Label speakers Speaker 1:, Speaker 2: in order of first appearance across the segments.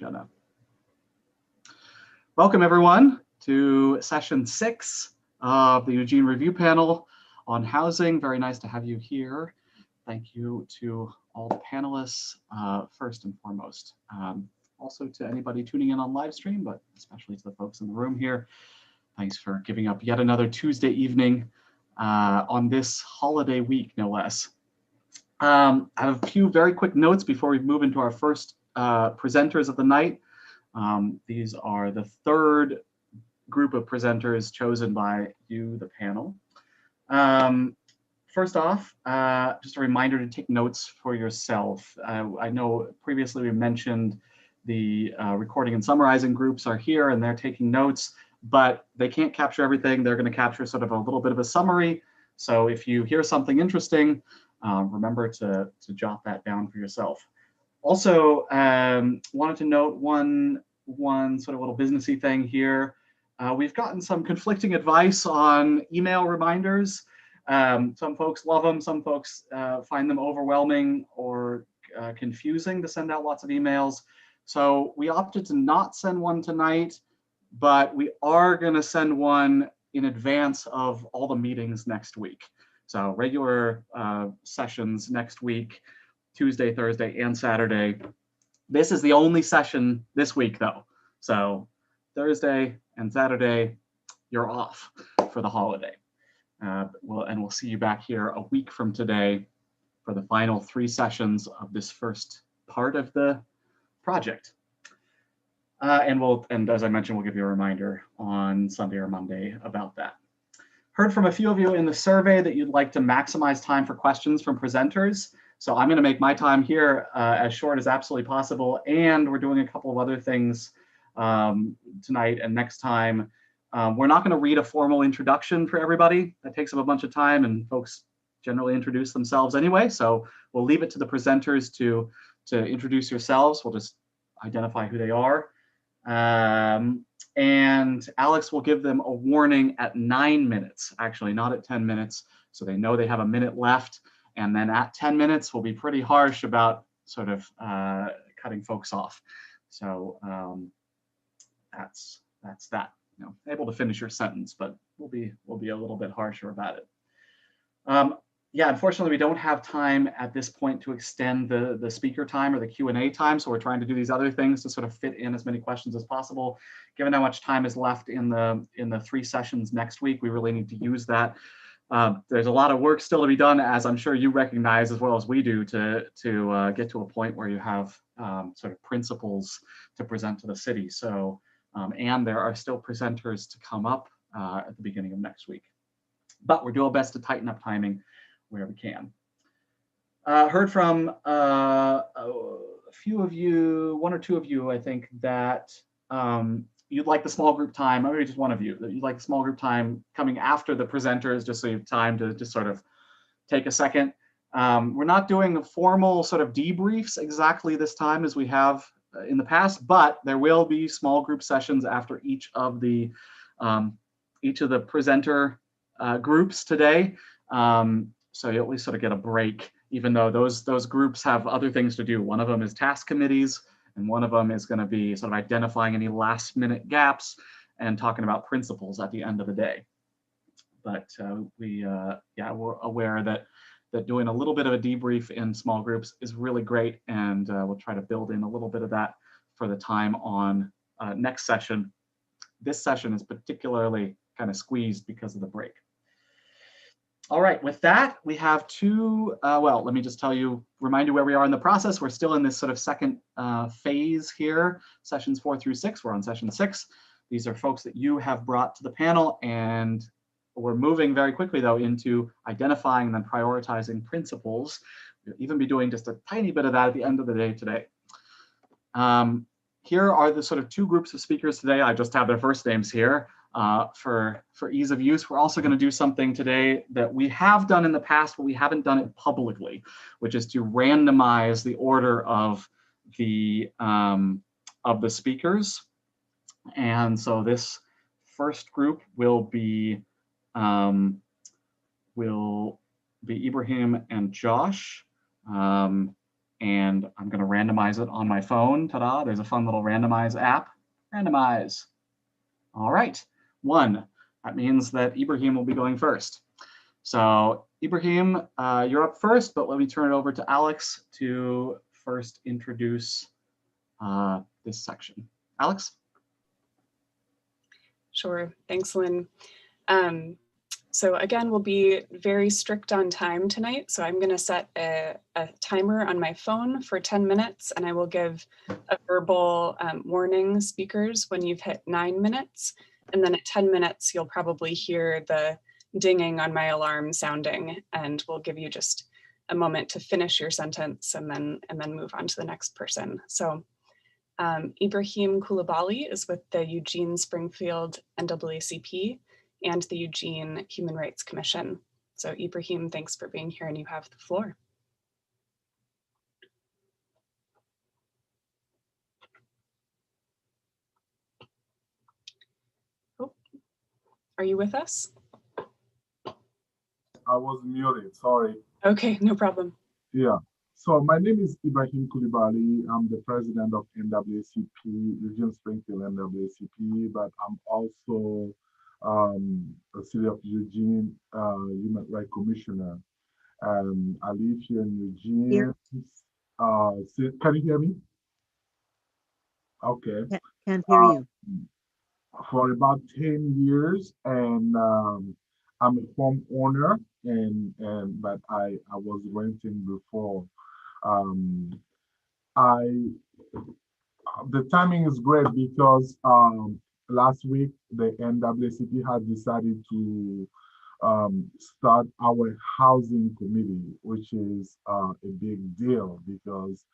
Speaker 1: Jenna. Welcome everyone to session 6 of the Eugene Review Panel on housing. Very nice to have you here. Thank you to all the panelists, first and foremost. Also to anybody tuning in on live stream, but especially to the folks in the room here. Thanks for giving up yet another Tuesday evening on this holiday week, no less. I have a few very quick notes before we move into our first presenters of the night. These are the third group of presenters chosen by you, the panel. First off, just a reminder to take notes for yourself. I know previously we mentioned the recording and summarizing groups are here and they're taking notes, but they can't capture everything. They're going to capture sort of a little bit of a summary. So if you hear something interesting, remember to jot that down for yourself. Also, wanted to note one sort of little businessy thing here. We've gotten some conflicting advice on email reminders. Some folks love them, some folks find them overwhelming or confusing to send out lots of emails. So we opted to not send one tonight, but we are going to send one in advance of all the meetings next week. So regular sessions next week, Tuesday, Thursday, and Saturday. This is the only session this week, though. So Thursday and Saturday, you're off for the holiday. We'll see you back here a week from today for the final 3 sessions of this first part of the project. And as I mentioned, we'll give you a reminder on Sunday or Monday about that. Heard from a few of you in the survey that you'd like to maximize time for questions from presenters. So I'm going to make my time here as short as absolutely possible. And we're doing a couple of other things tonight and next time. We're not going to read a formal introduction for everybody. That takes up a bunch of time and folks generally introduce themselves anyway. So we'll leave it to the presenters to introduce yourselves. We'll just identify who they are. And Alex will give them a warning at 9 minutes, actually not at 10 minutes. So they know they have a minute left. And then at 10 minutes, we'll be pretty harsh about sort of cutting folks off. So that's that. You know, able to finish your sentence, but we'll be a little bit harsher about it. Yeah, unfortunately, we don't have time at this point to extend the speaker time or the Q&A time. So we're trying to do these other things to sort of fit in as many questions as possible. Given how much time is left in the 3 sessions next week, we really need to use that. There's a lot of work still to be done, as I'm sure you recognize as well as we do, to get to a point where you have sort of principles to present to the city. So, and there are still presenters to come up at the beginning of next week. But we're doing our best to tighten up timing where we can. Heard from a few of you, 1 or 2 of you, I think, that you'd like the small group time, or maybe just one of you, that you'd like the small group time coming after the presenters, just so you have time to just sort of take a second. We're not doing a formal sort of debriefs exactly this time as we have in the past, but there will be small group sessions after each of the presenter groups today. So you at least sort of get a break, even though those groups have other things to do. One of them is task committees, and one of them is going to be sort of identifying any last minute gaps and talking about principles at the end of the day. But we're aware that doing a little bit of a debrief in small groups is really great, and we'll try to build in a little bit of that for the time on next session. This session is particularly kind of squeezed because of the break. All right, with that, we have 2, well, let me just remind you where we are in the process. We're still in this sort of second phase here, sessions 4 through 6. We're on session 6. These are folks that you have brought to the panel, and we're moving very quickly, though, into identifying and then prioritizing principles. We'll even be doing just a tiny bit of that at the end of the day today. Here are the sort of 2 groups of speakers today. I just have their first names here. For ease of use, we're also going to do something today that we have done in the past, but we haven't done it publicly, which is to randomize the order of the speakers. And so this first group will be Ibrahim and Josh, and I'm going to randomize it on my phone. Ta-da, there's a fun little randomize app. Randomize. All right, 1. That means that Ibrahim will be going first. So Ibrahim, you're up first, but let me turn it over to Alex to first introduce this section. Alex?
Speaker 2: Sure, thanks, Lynn. So again, we'll be very strict on time tonight. So I'm gonna set a timer on my phone for 10 minutes, and I will give a verbal warning speakers when you've hit 9 minutes. And then at 10 minutes, you'll probably hear the dinging on my alarm sounding, and we'll give you just a moment to finish your sentence and then move on to the next person. So Ibrahim Coulibaly is with the Eugene Springfield NAACP and the Eugene Human Rights Commission. So Ibrahim, thanks for being here, and you have the floor. Oh, are you with us?
Speaker 3: I was muted, sorry.
Speaker 2: Okay, no problem.
Speaker 3: Yeah, so my name is Ibrahim Coulibaly. I'm the president of NAACP, Eugene Springfield NAACP, but I'm also the City of Eugene Human Rights Commissioner. I live here in Eugene. Can you hear me? Okay.
Speaker 4: Can't hear you.
Speaker 3: For about 10 years, and I'm a homeowner, but I was renting before. The timing is great because last week the NAACP has decided to start our housing committee, which is a big deal because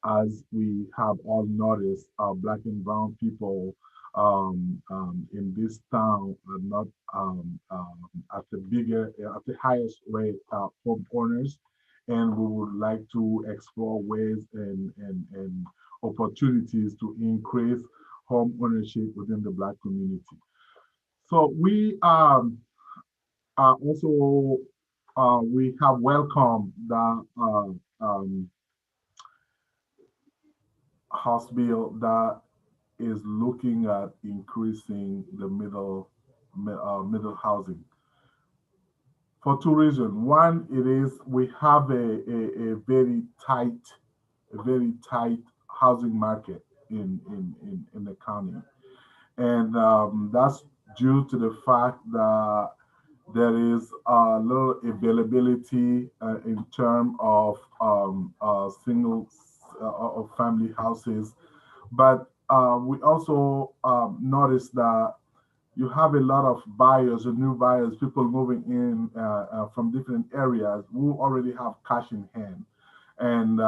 Speaker 3: as we have all noticed, Black and brown people in this town are not at the highest rate homeowners, and we would like to explore ways and opportunities to increase home ownership within the Black community. So we also we have welcomed the House bill that is looking at increasing the middle housing for 2 reasons. One, it is we have a very tight housing market in the county, and that's due to the fact that there is a little availability in terms of single of family houses, but we also noticed that you have a lot of buyers, or new buyers, people moving in from different areas who already have cash in hand, and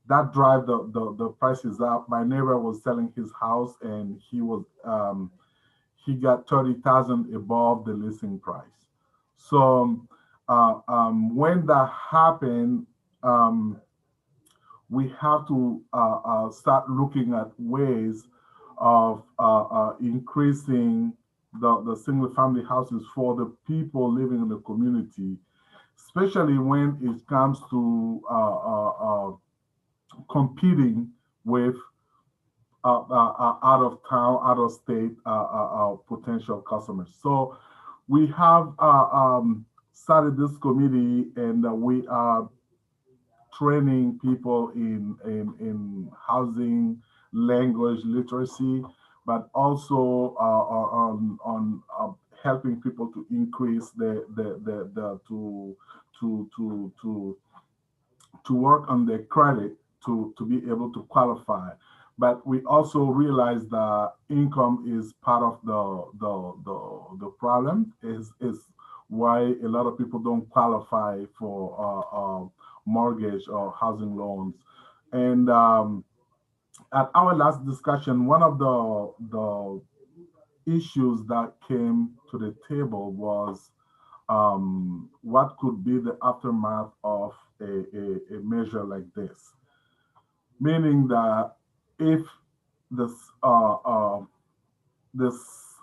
Speaker 3: that drive the prices up. My neighbor was selling his house, and he got 30,000 above the listing price. So when that happened, we have to start looking at ways of increasing the single family houses for the people living in the community, especially when it comes to competing with out of town, out of state potential customers. So we have started this committee, and we are training people in housing, language literacy, but also on helping people to increase to work on their credit to be able to qualify. But we also realize that income is part of the problem, is why a lot of people don't qualify for mortgage or housing loans. And at our last discussion, one of the issues that came to the table was what could be the aftermath of a measure like this, meaning that if this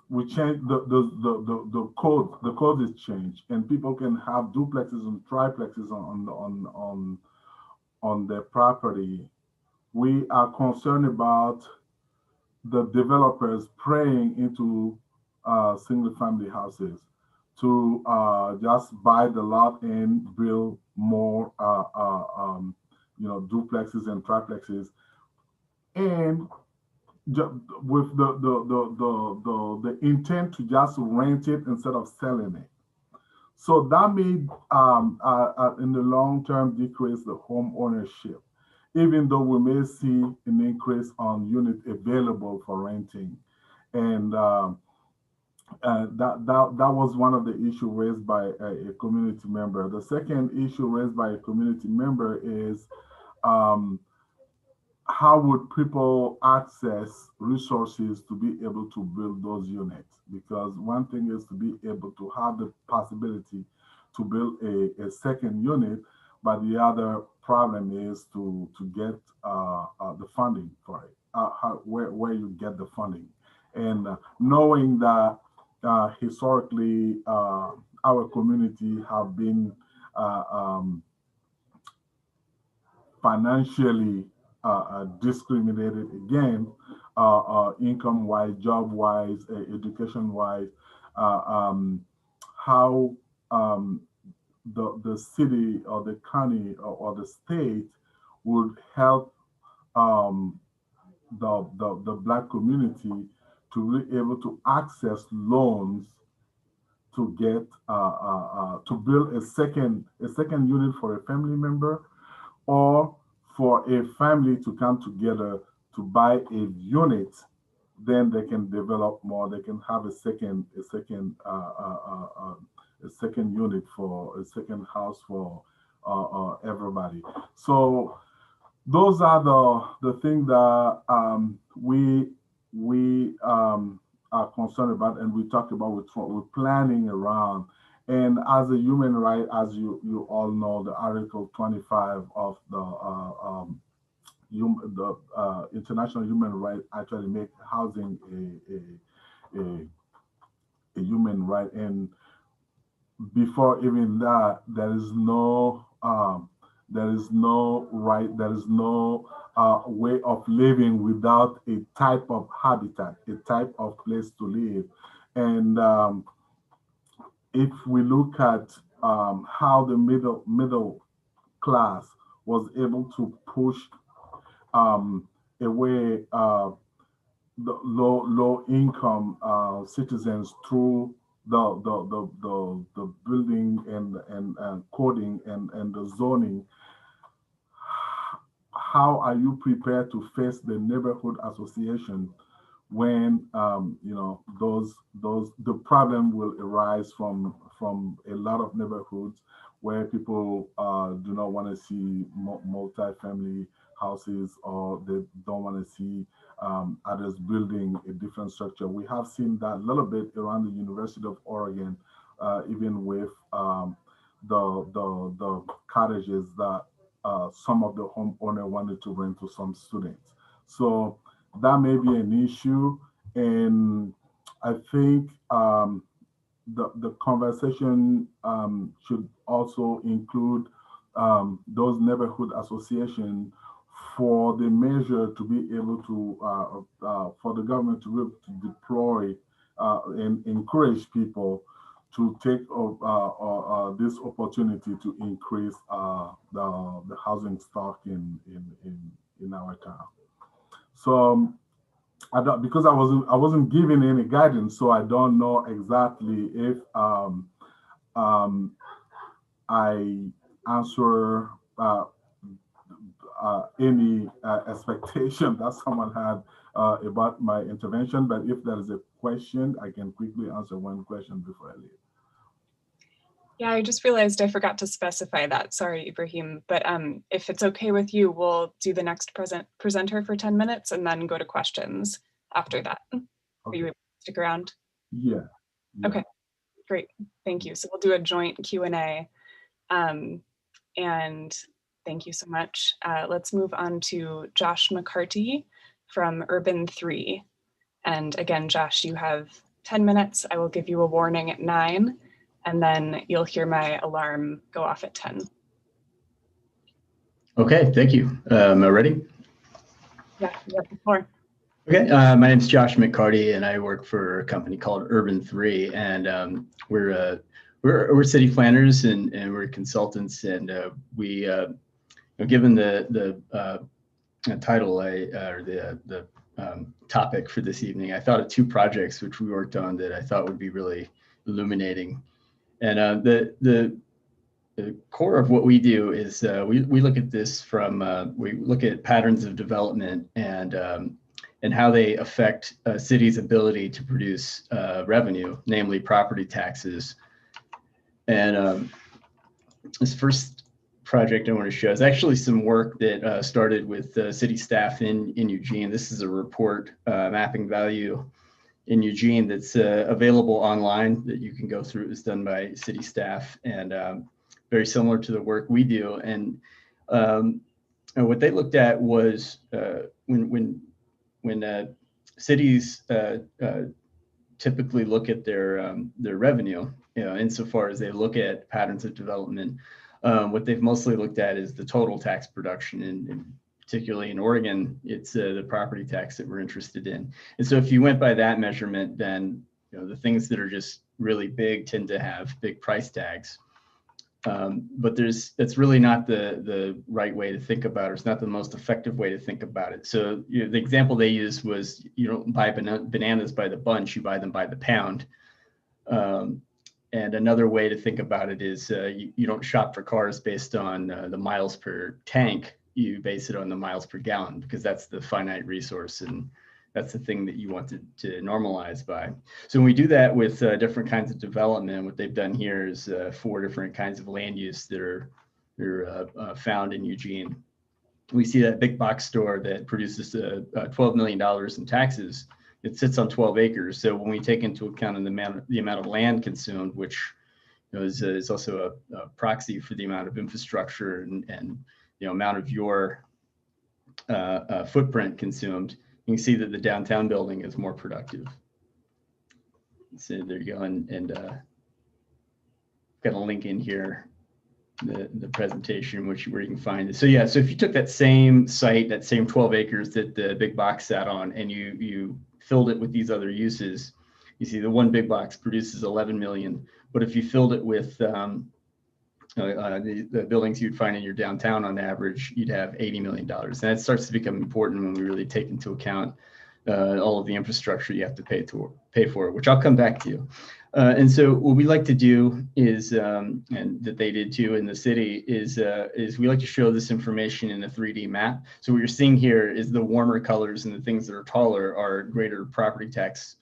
Speaker 3: we change the code is changed, and people can have duplexes and triplexes on their property, we are concerned about the developers preying into single family houses to just buy the lot and build more duplexes and triplexes, and with the intent to just rent it instead of selling it. So that may, in the long term, decrease the home ownership, even though we may see an increase on units available for renting. And that was one of the issues raised by a community member. The second issue raised by a community member is um, how would people access resources to be able to build those units? Because one thing is to be able to have the possibility to build a second unit, but the other problem is to get the funding for it, where you get the funding. And knowing that historically our community have been financially discriminated again, income-wise, job-wise, education-wise, how the city or the county or the state would help the Black community to be able to access loans to get to build a second unit for a family member, or for a family to come together to buy a unit. Then they can develop more. They can have a second unit for a second house for everybody. So those are the things that we are concerned about, and we talk about we're planning around. And as a human right, as you all know, the Article 25 of the International Human Rights actually make housing a human right. And before even that, there is no right, there is no way of living without a type of habitat, a type of place to live. And if we look at how the middle class was able to push away the low income citizens through the building and coding and the zoning, how are you prepared to face the neighborhood association when the problem will arise from a lot of neighborhoods where people do not want to see multi-family houses, or they don't want to see others building a different structure. We have seen that a little bit around the University of Oregon, even with the cottages that some of the homeowner wanted to rent to some students. So that may be an issue, and I think the conversation should also include those neighborhood associations for the measure to be able to for the government to be able to deploy and encourage people to take this opportunity to increase the housing stock in our town. So I don't, because I wasn't given any guidance, so I don't know exactly if I answer any expectation that someone had about my intervention. But if there is a question, I can quickly answer one question before I leave.
Speaker 2: Yeah, I just realized I forgot to specify that. Sorry, Ibrahim. But if it's okay with you, we'll do the next presenter for 10 minutes and then go to questions after that. Okay. Are you able to stick around?
Speaker 3: Yeah.
Speaker 2: Okay, great. Thank you. So we'll do a joint Q&A. And thank you so much. Let's move on to Josh McCarty from Urban 3. And again, Josh, you have 10 minutes. I will give you a warning at 9. And then you'll hear my alarm go off at 10.
Speaker 4: Okay, thank you. Am I ready?
Speaker 2: Yeah, you have the floor.
Speaker 4: Okay, my name is Josh McCarty, and I work for a company called Urban 3, and we're city planners and we're consultants, and given the title or the topic for this evening, I thought of two projects which we worked on that I thought would be really illuminating, and the core of what we do is we look at this from we look at patterns of development and how they affect a city's ability to produce revenue, namely property taxes. And this first project I want to show is actually some work that started with city staff in Eugene. This is a report mapping value in Eugene that's available online that you can go through. It was done by city staff and very similar to the work we do. And what they looked at was when cities typically look at their revenue, insofar as they look at patterns of development, what they've mostly looked at is the total tax production, and particularly in Oregon, it's the property tax that we're interested in. And so if you went by that measurement, then the things that are just really big tend to have big price tags. But that's really not the right way to think about it. It's not the most effective way to think about it. So the example they used was you don't buy bananas by the bunch, you buy them by the pound. And another way to think about it is you don't shop for cars based on the miles per tank. You base it on the miles per gallon, because that's the finite resource, and that's the thing that you want to normalize by. So when we do that with different kinds of development, what they've done here is 4 different kinds of land use that are found in Eugene. We see that big box store that produces $12 million in taxes. It sits on 12 acres. So when we take into account the amount of land consumed, which is also a proxy for the amount of infrastructure and amount of your footprint consumed, you can see that the downtown building is more productive. So there you go, and got a link in here, the presentation, where you can find it. So yeah, so if you took that same site, that same 12 acres that the big box sat on, and you filled it with these other uses, you see the one big box produces 11 million. But if you filled it with the buildings you'd find in your downtown on average, you'd have $80 million. And that starts to become important when we really take into account all of the infrastructure you have to pay for, which I'll come back to. And so what we like to do is, and that they did too in the city, is we like to show this information in a 3D map. So what you're seeing here is the warmer colors, and the things that are taller are greater property tax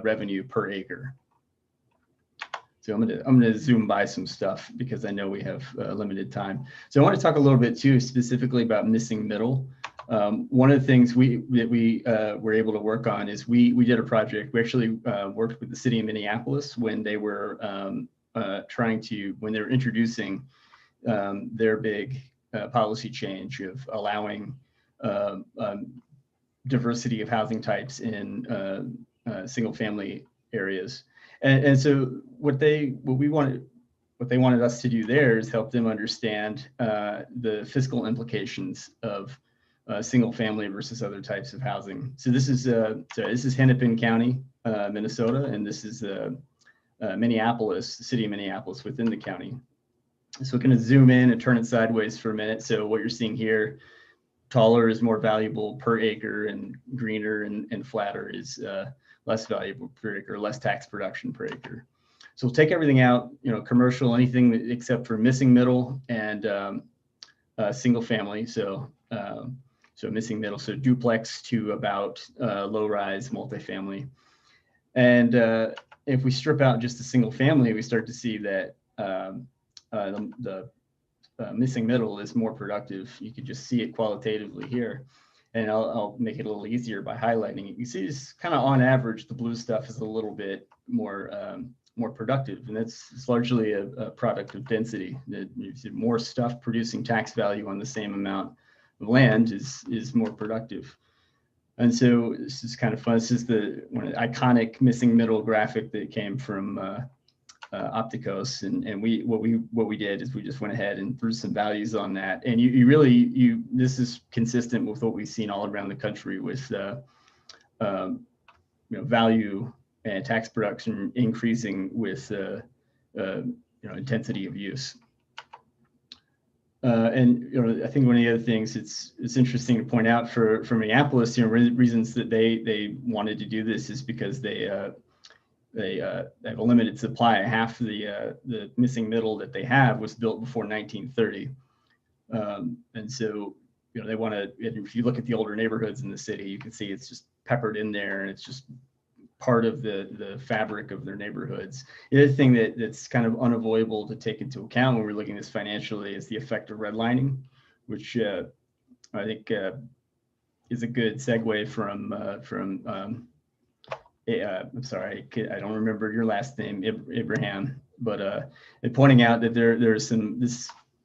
Speaker 4: revenue per acre. So I'm gonna zoom by some stuff because I know we have limited time. So I want to talk a little bit too, specifically about missing middle. One of the things we were able to work on is we did a project. We actually worked with the city of Minneapolis when they were when they were introducing their big policy change of allowing diversity of housing types in single family areas. And so what they wanted us to do there is help them understand the fiscal implications of single family versus other types of housing. So this is Hennepin County, Minnesota, and this is Minneapolis, the city of Minneapolis within the county. So we're going to zoom in and turn it sideways for a minute. So what you're seeing here, taller is more valuable per acre, and greener and flatter is less valuable per acre, less tax production per acre. So we'll take everything out, commercial, anything except for missing middle and single family. So missing middle, so duplex to about low rise multifamily. And if we strip out just the single family, we start to see that the missing middle is more productive. You can just see it qualitatively here. And I'll make it a little easier by highlighting it. You see this kind of on average, the blue stuff is a little bit more productive. And it's largely a product of density. That more stuff producing tax value on the same amount of land is more productive. And so this is kind of fun. This is one iconic missing middle graphic that came from Opticos, and what we did is we just went ahead and threw some values on that, and you really this is consistent with what we've seen all around the country with value and tax production increasing with intensity of use. And I think one of the other things it's interesting to point out for Minneapolis, reasons that they wanted to do this is because they have a limited supply. Half of the missing middle that they have was built before 1930, and so they want to. If you look at the older neighborhoods in the city, you can see it's just peppered in there, and it's just part of the fabric of their neighborhoods. The other thing that's kind of unavoidable to take into account when we're looking at this financially is the effect of redlining, which I think is a good segue from I'm sorry, I don't remember your last name, Abraham, but pointing out that there's some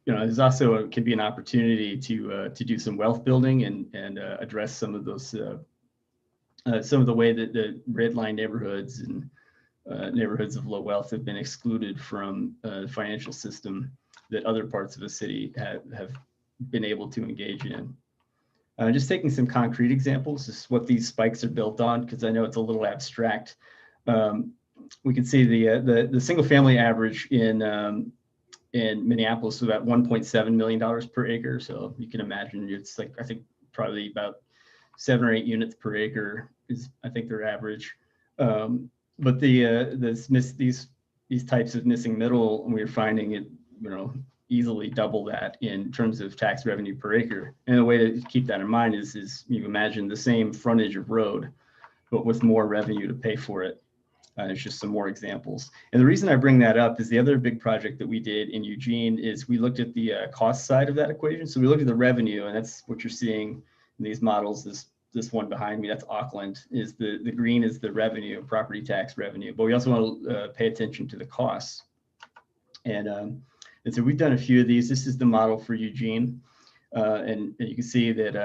Speaker 4: there's also can be an opportunity to do some wealth building and address some of those some of the way that the red line neighborhoods and neighborhoods of low wealth have been excluded from the financial system that other parts of the city have been able to engage in. Just taking some concrete examples, this is what these spikes are built on, because I know it's a little abstract. We can see the single family average in Minneapolis is about $1.7 million per acre. So you can imagine it's like, I think probably about 7 or 8 units per acre is, I think, their average. But these types of missing middle, we're finding it, easily double that in terms of tax revenue per acre. And the way to keep that in mind is you imagine the same frontage of road, but with more revenue to pay for it. It's just some more examples. And the reason I bring that up is the other big project that we did in Eugene is we looked at the cost side of that equation. So we looked at the revenue, and that's what you're seeing in these models. This one behind me, that's Auckland, is the green is the revenue, property tax revenue. But we also want to pay attention to the costs. And so we've done a few of these. This is the model for Eugene. And you can see that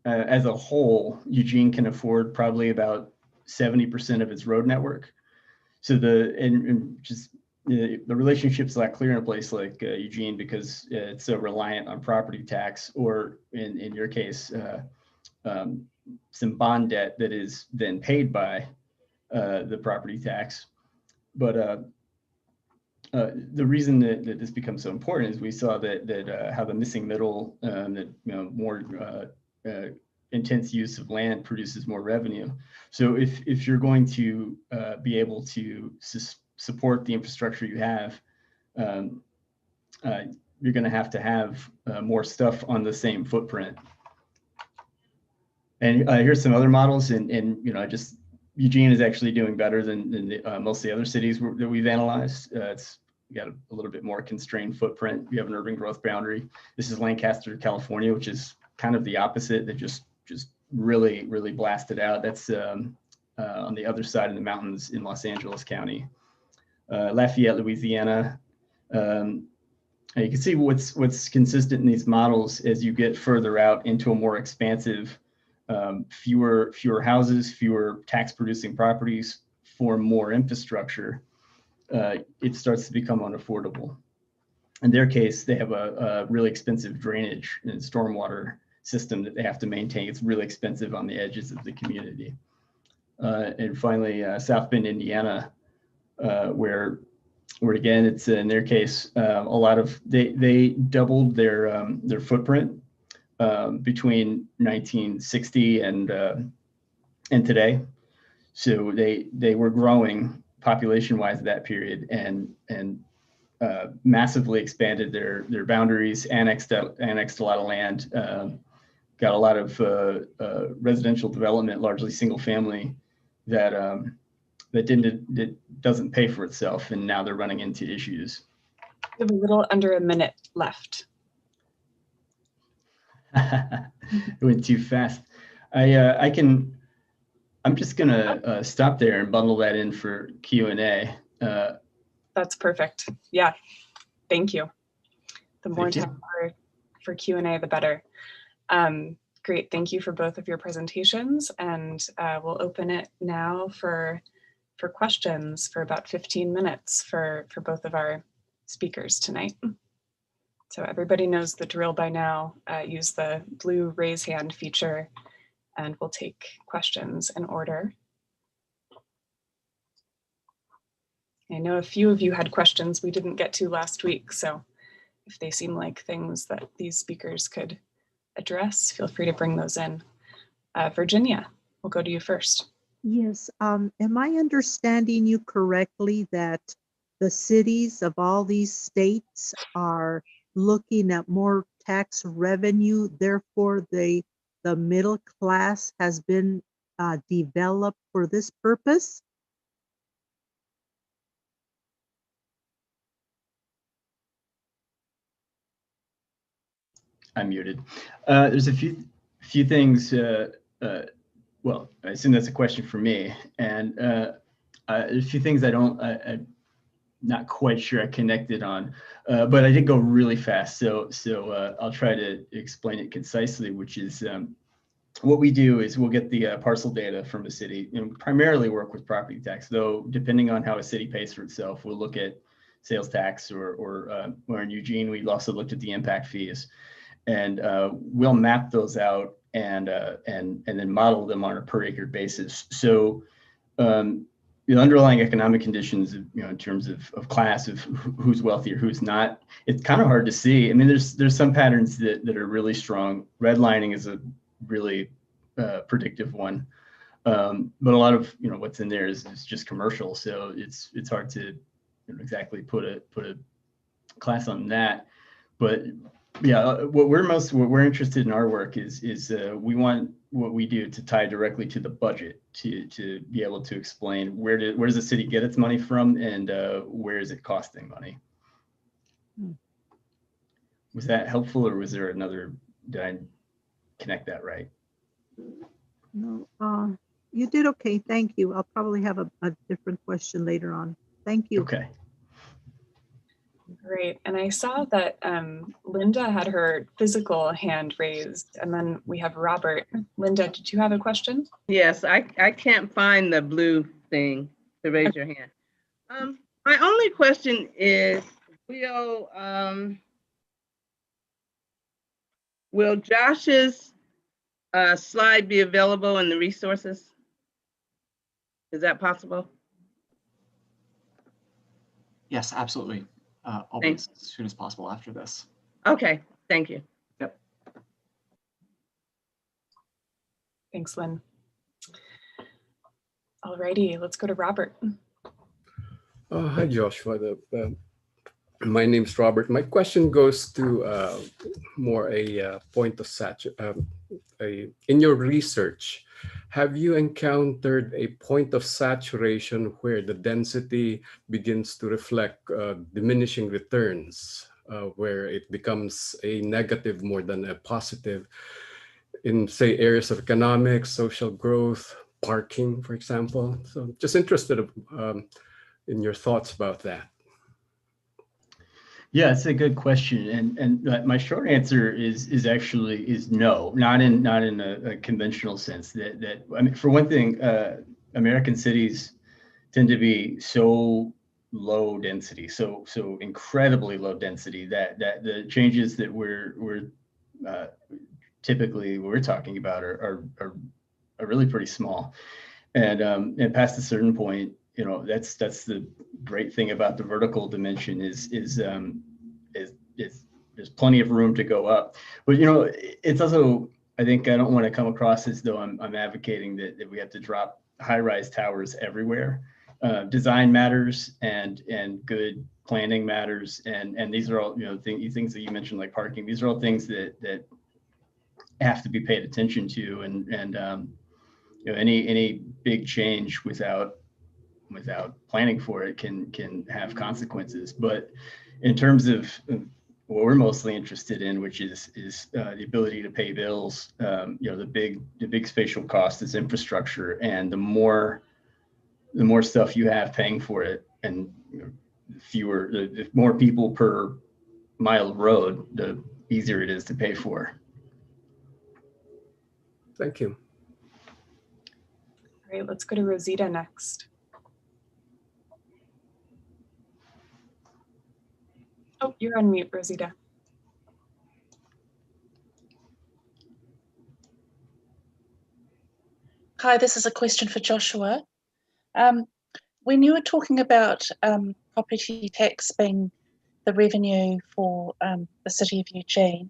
Speaker 4: as a whole, Eugene can afford probably about 70% of its road network. So the relationship's a lot clearer in a place like Eugene because it's so reliant on property tax, or in your case, some bond debt that is then paid by the property tax. But the reason that this becomes so important is we saw that how the missing middle, more intense use of land produces more revenue. So if you're going to be able to support the infrastructure you have, you're going to have more stuff on the same footprint. And here's some other models, and Eugene is actually doing better than most of the other cities that we've analyzed. It's got a little bit more constrained footprint. We have an urban growth boundary. This is Lancaster, California, which is kind of the opposite. That just really blasted out. That's on the other side of the mountains in Los Angeles County. Lafayette, Louisiana. And you can see what's consistent in these models as you get further out into a more expansive, fewer houses, fewer tax producing properties, for more infrastructure, it starts to become unaffordable. In their case, they have a really expensive drainage and stormwater system that they have to maintain. It's really expensive on the edges of the community. And finally, South Bend, Indiana, where again, it's in their case, a lot of, they doubled their footprint between 1960 and today. So they were growing population-wise at that period and massively expanded their boundaries, annexed a lot of land, got a lot of residential development, largely single family, that doesn't pay for itself, and now they're running into issues.
Speaker 2: We have a little under a minute left.
Speaker 4: It went too fast. I'm just gonna stop there and bundle that in for Q&A.
Speaker 2: That's perfect. Yeah, thank you. The more time for Q&A, the better. Great, thank you for both of your presentations, and we'll open it now for for questions for about 15 minutes for both of our speakers tonight. So everybody knows the drill by now. Use the blue raise hand feature and we'll take questions in order. I know a few of you had questions we didn't get to last week, so if they seem like things that these speakers could address, feel free to bring those in. Virginia, we'll go to you first.
Speaker 5: Yes, am I understanding you correctly that the cities of all these states are looking at more tax revenue, therefore the middle class has been developed for this purpose?
Speaker 4: I'm muted. There's a few things. Well, I assume that's a question for me, and there's a few things I'm not quite sure I connected on, but I did go really fast. So I'll try to explain it concisely, which is what we do is we'll get the parcel data from a city and primarily work with property tax, though depending on how a city pays for itself, we'll look at sales tax or in Eugene, we also looked at the impact fees. And we'll map those out and then model them on a per acre basis. So the underlying economic conditions, in terms of class, of who's wealthy or who's not, it's kind of hard to see. I mean, there's some patterns that are really strong. Redlining is a really predictive one, but a lot of what's in there is just commercial. So it's hard to exactly put a class on that, but. Yeah, what we're interested in our work is we want what we do to tie directly to the budget to be able to explain where does the city get its money from and where is it costing money. Was that helpful, or was there another? Did I connect that right?
Speaker 5: No, you did okay. Thank you. I'll probably have a different question later on. Thank you.
Speaker 4: Okay.
Speaker 2: Great. And I saw that Linda had her physical hand raised, and then we have Robert. Linda, did you have a question?
Speaker 6: Yes, I can't find the blue thing to raise your hand. My only question is, will Josh's slide be available in the resources? Is that possible?
Speaker 1: Yes, absolutely. I'll be as soon as possible after this.
Speaker 6: Okay, thank you.
Speaker 1: Yep.
Speaker 2: Thanks, Lynn. Alrighty, let's go to Robert.
Speaker 7: Hi, Joshua. My name's Robert. My question goes to more a point of in your research, have you encountered a point of saturation where the density begins to reflect diminishing returns, where it becomes a negative more than a positive in, say, areas of economics, social growth, parking, for example? So just interested in your thoughts about that.
Speaker 4: Yeah, it's a good question, and my short answer is actually no, not in a conventional sense. That I mean, for one thing, American cities tend to be so low density, so incredibly low density that the changes that we're typically talking about are really pretty small, and past a certain point. That's the great thing about the vertical dimension is there's plenty of room to go up. But it's also, I think, I don't want to come across as though I'm advocating that we have to drop high-rise towers everywhere. Design matters and good planning matters, and these are all things that you mentioned, like parking. These are all things that have to be paid attention to, and any big change without planning for it can have consequences. But in terms of what we're mostly interested in, which is the ability to pay bills, the big spatial cost is infrastructure, and the more stuff you have paying for it, and the more people per mile of road, the easier it is to pay for.
Speaker 7: Thank you.
Speaker 2: Great, let's go to Rosita next. Oh, you're on mute, Rosita.
Speaker 8: Hi, this is a question for Joshua. When you were talking about property tax being the revenue for the city of Eugene,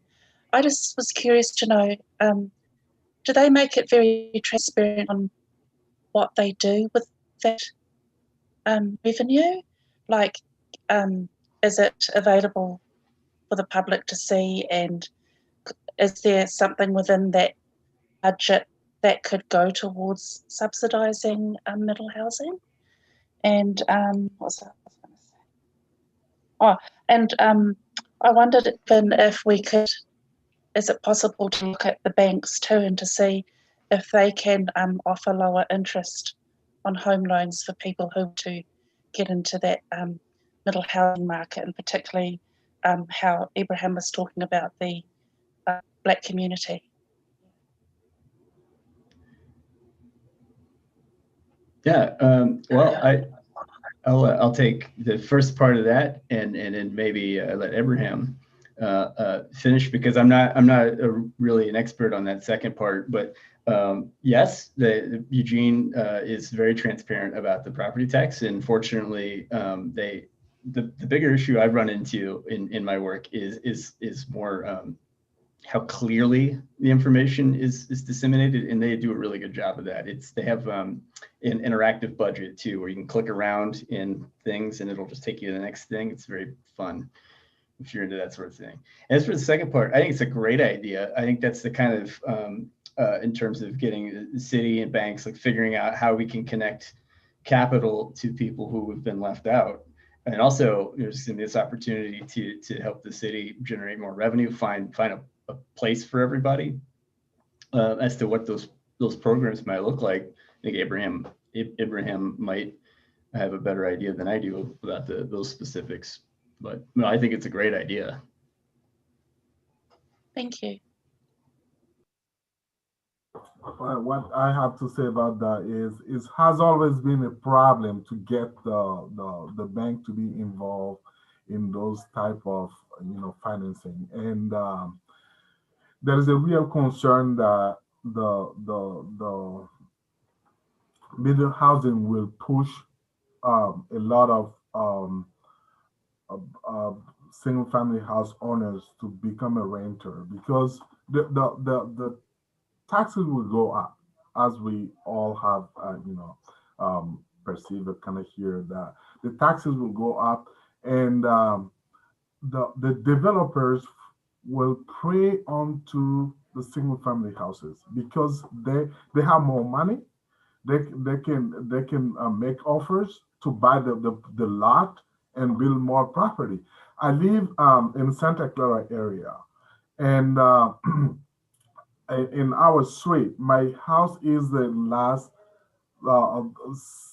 Speaker 8: I just was curious to know, do they make it very transparent on what they do with that revenue? Like, is it available for the public to see, and is there something within that budget that could go towards subsidising middle housing? And what's that? Oh, and I wondered even if we could, is it possible to look at the banks too and to see if they can offer lower interest on home loans for people who want to get into that middle housing market, and particularly how Abraham was talking about the Black community.
Speaker 4: Yeah, well, I'll take the first part of that and then maybe let Abraham finish, because I'm not really an expert on that second part. But yes, the Eugene is very transparent about the property tax, and fortunately, the bigger issue I've run into in my work is more how clearly the information is disseminated, and they do a really good job of that. They have an interactive budget too, where you can click around in things and it'll just take you to the next thing. It's very fun if you're into that sort of thing. As for the second part, I think it's a great idea. I think that's the kind of in terms of getting the city and banks, like figuring out how we can connect capital to people who have been left out. And also, there's this opportunity to help the city generate more revenue, find a place for everybody. As to what those programs might look like, I think Abraham might have a better idea than I do about those specifics. But no, I think it's a great idea.
Speaker 8: Thank you.
Speaker 3: What I have to say about that is it has always been a problem to get the bank to be involved in those type of financing, and there is a real concern that the middle housing will push a lot of single family house owners to become a renter, because the taxes will go up, as we all have perceived or kind of hear that the taxes will go up, and the developers will prey onto the single family houses because they have more money. They can make offers to buy the lot and build more property. I live in Santa Clara area, and in our street, my house is the last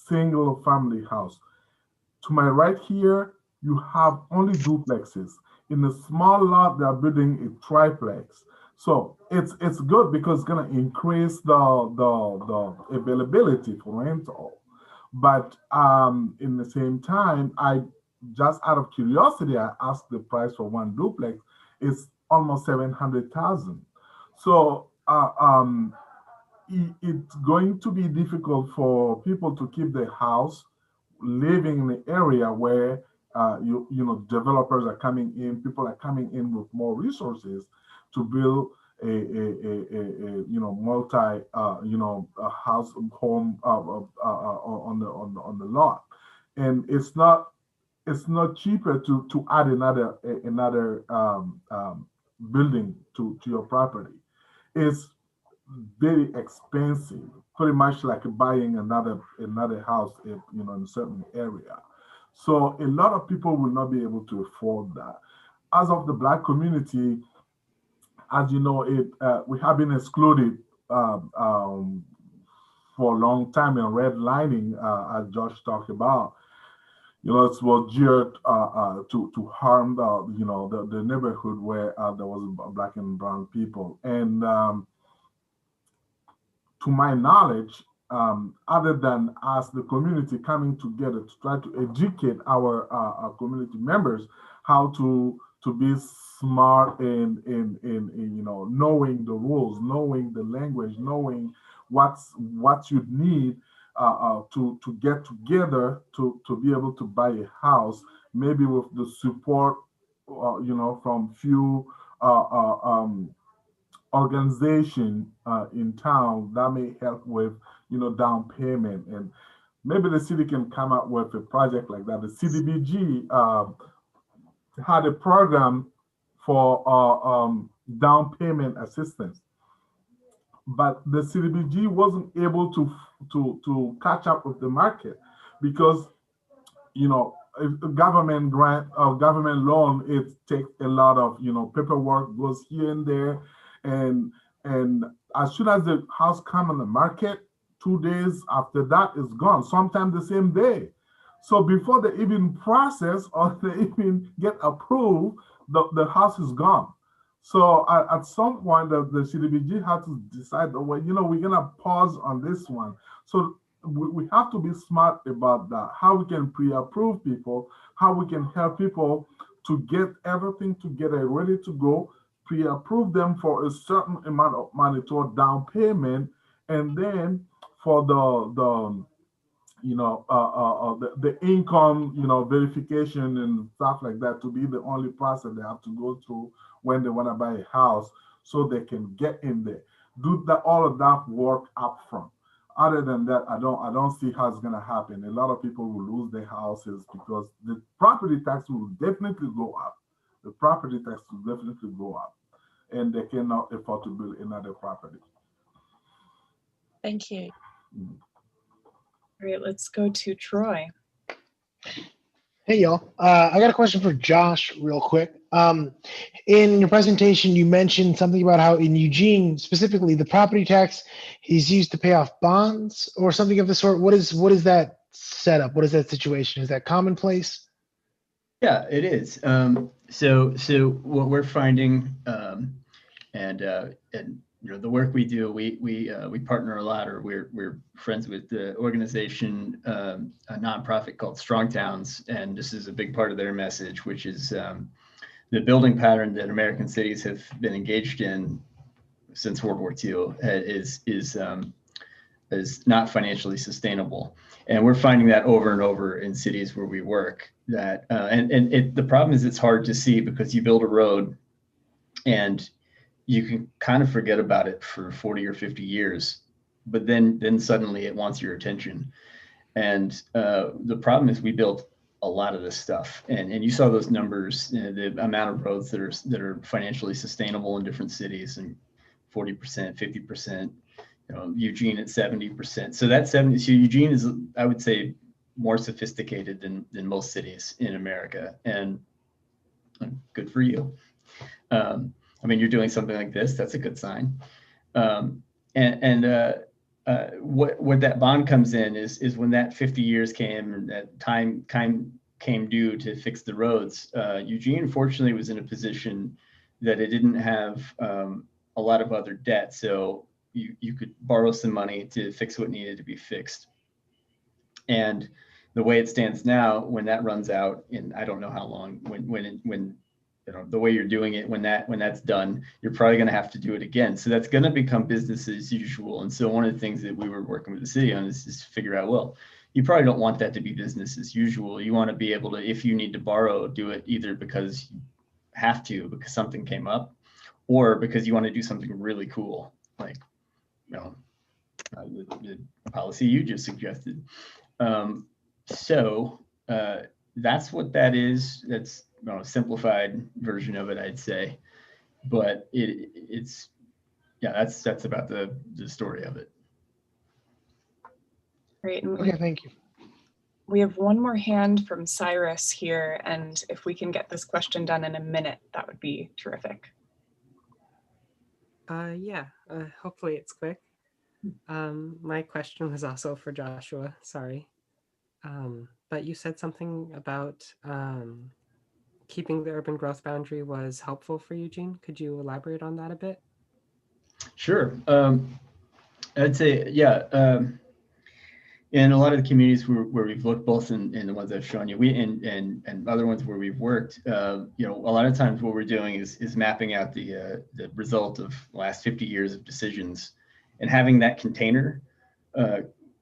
Speaker 3: single family house. To my right here, you have only duplexes. In a small lot, they are building a triplex. So it's good because it's gonna increase the availability for rental. But in the same time, I just out of curiosity, I asked the price for one duplex. It's almost 700,000. So it's going to be difficult for people to keep their house living in the area where developers are coming in, people are coming in with more resources to build a multi a house home on the lot, and it's not cheaper to add another building to your property. It's very expensive, pretty much like buying another house in a certain area. So a lot of people will not be able to afford that. As of the Black community, as you know, we have been excluded for a long time in redlining, as Josh talked about. It was geared to harm the neighborhood where there was Black and brown people. And to my knowledge, other than us, the community coming together to try to educate our community members how to be smart in knowing the rules, knowing the language, knowing what you need to get together to be able to buy a house, maybe with the support from few organization in town that may help with down payment, and maybe the city can come up with a project like that. The CDBG had a program for down payment assistance, but the CDBG wasn't able to catch up with the market because if a government grant or government loan, it takes a lot of paperwork, goes here and there, and as soon as the house come on the market, 2 days after that is gone, sometimes the same day. So before they even process or they even get approved, the house is gone. So at some point, the CDBG had to decide, well, we're gonna pause on this one. So we have to be smart about that, how we can pre-approve people, how we can help people to get everything together, ready to go, pre-approve them for a certain amount of money toward down payment, and then for the income, verification and stuff like that to be the only process they have to go through when they want to buy a house, so they can get in there, do that, all of that work up front. Other than that, I don't see how it's gonna happen. A lot of people will lose their houses because the property tax will definitely go up. The property tax will definitely go up, and they cannot afford to build another property.
Speaker 8: Thank you.
Speaker 2: All right, let's go to Troy.
Speaker 9: Hey, y'all. I got a question for Josh real quick. In your presentation, you mentioned something about how in Eugene, specifically, the property tax is used to pay off bonds or something of the sort. What is that setup? What is that situation? Is that commonplace?
Speaker 4: Yeah, it is. So what we're finding, and the work we do, we partner a lot, or we're friends with the organization, a nonprofit called Strong Towns, and this is a big part of their message, which is the building pattern that American cities have been engaged in since World War II is not financially sustainable, and we're finding that over and over in cities where we work. That the problem is it's hard to see because you build a road and you can kind of forget about it for 40 or 50 years, but then suddenly it wants your attention. And the problem is we built a lot of this stuff, and you saw those numbers, the amount of roads that are financially sustainable in different cities, and 40%, 50%, Eugene at 70%. So that 70, so Eugene is, I would say, more sophisticated than most cities in America, and good for you. I mean, you're doing something like this, that's a good sign. What that bond comes in is when that 50 years came and that time came due to fix the roads, Eugene fortunately was in a position that it didn't have a lot of other debt. So you could borrow some money to fix what needed to be fixed. And the way it stands now, when that runs out in, I don't know how long, when the way you're doing it, when that's done, you're probably going to have to do it again. So that's going to become business as usual. And so one of the things that we were working with the city on is to figure out, well, you probably don't want that to be business as usual. You want to be able to, if you need to borrow, do it either because you have to, because something came up, or because you want to do something really cool, like the policy you just suggested. So that's what that is. That's a simplified version of it, I'd say, but it's that's about the story of it.
Speaker 2: Great.
Speaker 9: Okay, thank you.
Speaker 2: We have one more hand from Cyrus here, and if we can get this question done in a minute, that would be terrific.
Speaker 10: Yeah, hopefully it's quick. My question was also for Joshua, sorry. But you said something about keeping the urban growth boundary was helpful for Eugene. Could you elaborate on that a bit?
Speaker 4: Sure. I'd say, yeah. In a lot of the communities where we've looked, both in the ones I've shown you, and other ones where we've worked, a lot of times what we're doing is mapping out the result of the last 50 years of decisions, and having that container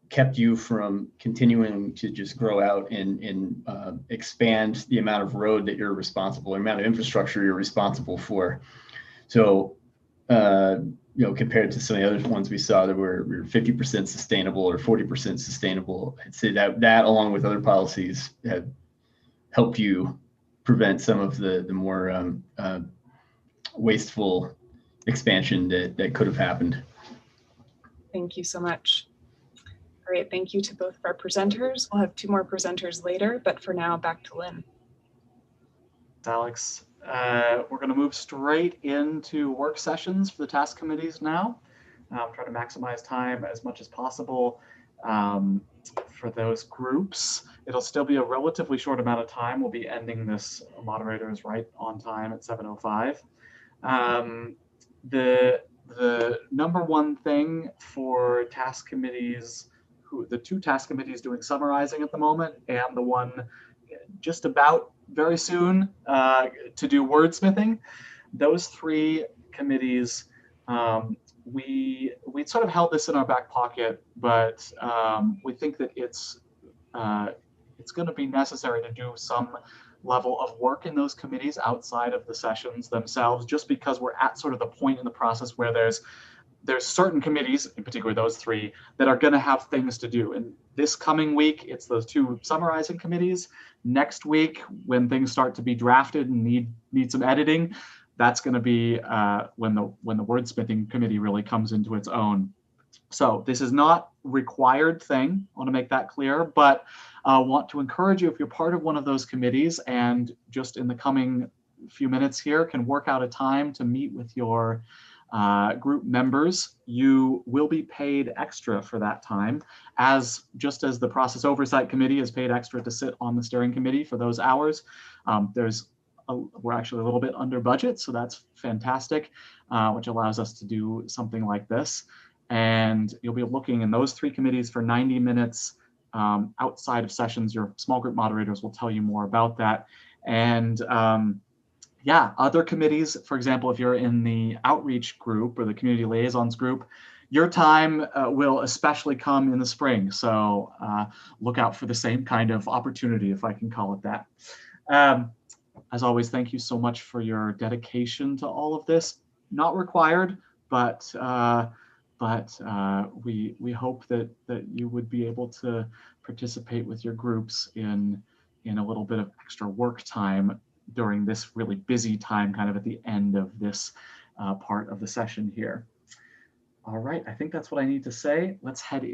Speaker 4: kept you from continuing to just grow out and expand the amount of road that you're responsible, or amount of infrastructure you're responsible for. So, compared to some of the other ones we saw that were 50% sustainable or 40% sustainable, I'd say that along with other policies have helped you prevent some of the more wasteful expansion that could have happened.
Speaker 2: Thank you so much. Great, thank you to both of our presenters. We'll have 2 more presenters later, but for now, back to Lynn.
Speaker 1: Alex. We're going to move straight into work sessions for the task committees now. Try to maximize time as much as possible for those groups. It'll still be a relatively short amount of time. We'll be ending this, moderators, right on time at 7:05. The number one thing for task committees, the 2 task committees doing summarizing at the moment, and the one just about very soon to do wordsmithing, those 3 committees, we sort of held this in our back pocket, but we think that it's going to be necessary to do some level of work in those committees outside of the sessions themselves, just because we're at sort of the point in the process where there's certain committees, in particular those 3, that are going to have things to do. And this coming week, it's those 2 summarizing committees. Next week, when things start to be drafted and need some editing, that's going to be when the wordsmithing committee really comes into its own. So this is not a required thing. I want to make that clear, but I want to encourage you, if you're part of one of those committees and just in the coming few minutes here can work out a time to meet with your group members, you will be paid extra for that time, just as the process oversight committee is paid extra to sit on the steering committee for those hours. We're actually a little bit under budget, so that's fantastic, which allows us to do something like this. And you'll be looking in those 3 committees for 90 minutes outside of sessions. Your small group moderators will tell you more about that. And yeah, other committees, for example, if you're in the outreach group or the community liaisons group, your time will especially come in the spring. So look out for the same kind of opportunity, if I can call it that. As always, thank you so much for your dedication to all of this. Not required, but we hope that you would be able to participate with your groups in a little bit of extra work time during this really busy time, kind of at the end of this part of the session here. All right, I think that's what I need to say. Let's head